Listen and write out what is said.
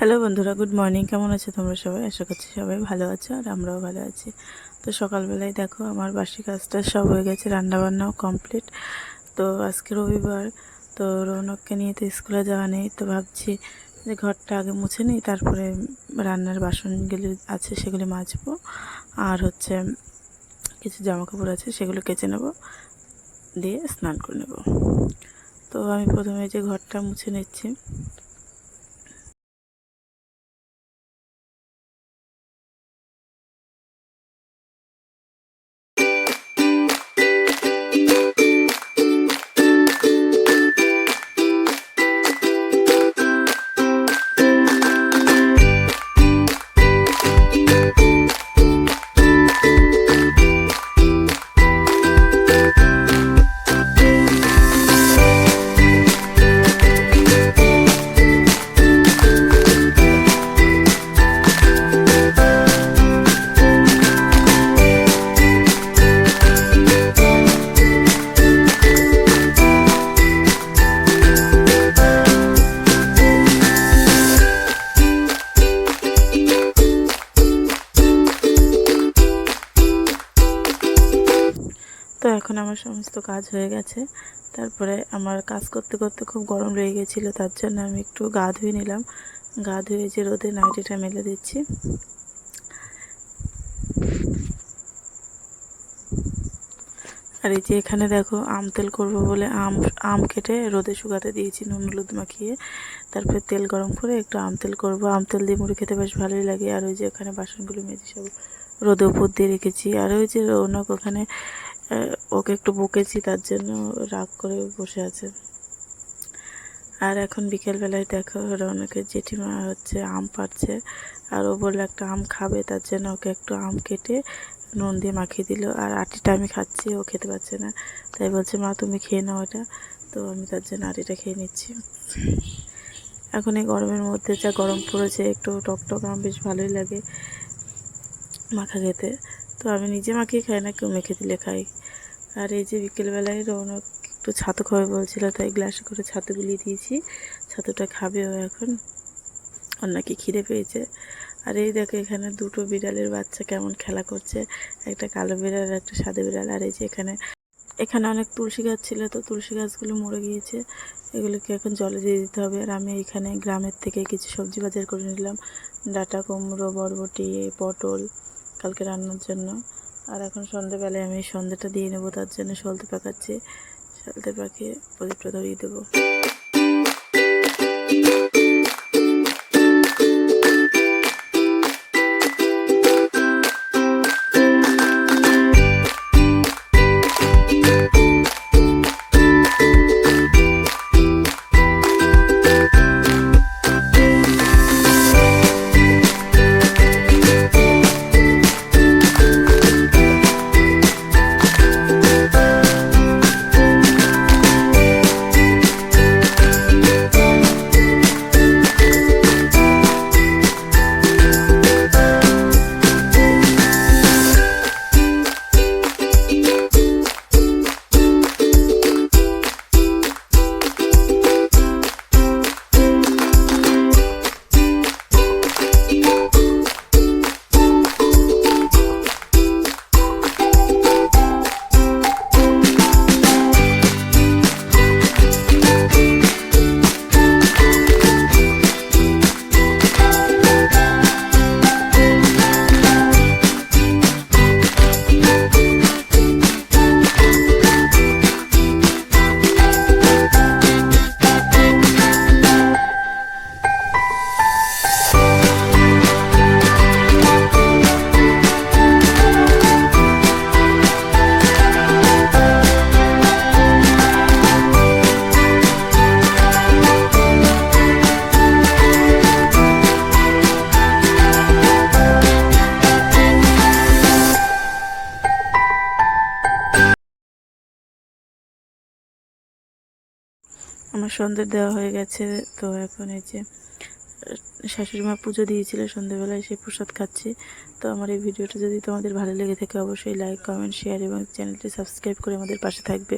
Hello বন্ধুরা, good morning. কেমন আছো তোমরা সবাই? আশা করছি সবাই ভালো আছো আর আমরাও ভালো আছি। তো সকালবেলায় দেখো আমার বাসি কাজটা সব হয়ে গেছে, রান্নাবান্নাও কমপ্লিট। তো আজকে রবিবার, তো রৌনককে নিয়ে তো স্কুলে যাওয়া নেই, তো ভাবছি যে ঘরটা আগে মুছে নিই, তারপরে রান্নার বাসনগুলি আছে সেগুলি মাজবো, আর কিছু জামা কাপড় আছে সেগুলো কেচে নেবো, দিয়ে স্নান করে নেব। তো আমি প্রথমে যে ঘরটা মুছে নিচ্ছি। তো এখন আমার সমস্ত কাজ হয়ে গেছে। তারপরে আমার কাজ করতে করতে খুব গরম লেগে গেছিলো, তার জন্য আমি একটু গা ধুয়ে নিলাম। গা ধুয়ে যে রোদে নাইটিটা মেলে দিচ্ছি। আর এই যে এখানে দেখো আম তেল করবো বলে আম কেটে রোদে শুকাতে দিয়েছি নুন হলুদ মাখিয়ে। তারপরে তেল গরম করে একটু আম তেল করবো। আম তেল দিয়ে মুড়ি খেতে বেশ ভালোই লাগে। আর ওই যে ওখানে বাসনগুলো মেজে সব রোদে উপর দিয়ে রেখেছি। আর ওই যে রৌনক ওখানে, ওকে একটু বকেছি, তার জন্য রাগ করে বসে আছে। আর এখন বিকেলবেলায় দেখো রৌনকের জেঠিমা আম পাড়ছে, আর ও বললো একটা আম খাবে, তার জন্য ওকে একটু আম কেটে নুন দিয়ে মাখিয়ে দিল। আর আটিটা আমি খাচ্ছি, ও খেতে পারছে না, তাই বলছে মা তুমি খেয়ে নাও এটা। তো আমি তার জন্য আটিটা খেয়ে নিচ্ছি। এখন এই গরমের মধ্যে যা গরম পড়েছে, একটু টক আম বেশ ভালোই লাগে মাখা খেতে। তো আমি নিজে মাখিয়ে খাই না, কেউ মেখে দিলে খাই। আর এই যে বিকেলবেলায় রৌনক একটু ছাতু খাবে বলছিল, তাই গ্লাসে করে ছাতু গুলিয়ে দিয়েছি। ছাতুটা খাবে ও এখন, ওর নাকি খিদে পেয়েছে। আর এই দেখো এখানে দুটো বিড়ালের বাচ্চা কেমন খেলা করছে, একটা কালো বিড়াল আর একটা সাদা বিড়াল। আর এই যে এখানে অনেক তুলসী গাছ ছিল, তো তুলসী গাছগুলো মরে গিয়েছে, এগুলোকে এখন জলে দিয়ে দিতে হবে। আর আমি এখানে গ্রামের থেকে কিছু সবজি বাজার করে নিলাম, ডাঁটা কুমড়ো, বরবটি, পটল কালকে রান্নার জন্য। আর এখন সন্ধ্যেবেলায় আমি সন্ধ্যেটা দিয়ে নেবো, তার জন্য সলতে পাকাচ্ছি। সলতে পাকিয়ে প্রদীপটা ধরিয়ে দেবো। আমার সন্ধ্যে দেওয়া হয়ে গেছে। তো এখন এই যে শাশুড়ি মা পুজো দিয়েছিল সন্ধ্যেবেলায়, সেই প্রসাদ খাচ্ছি। তো আমার এই ভিডিওটা যদি তোমাদের ভালো লেগে থাকে, অবশ্যই লাইক কমেন্ট শেয়ার এবং চ্যানেলটি সাবস্ক্রাইব করে আমাদের পাশে থাকবে।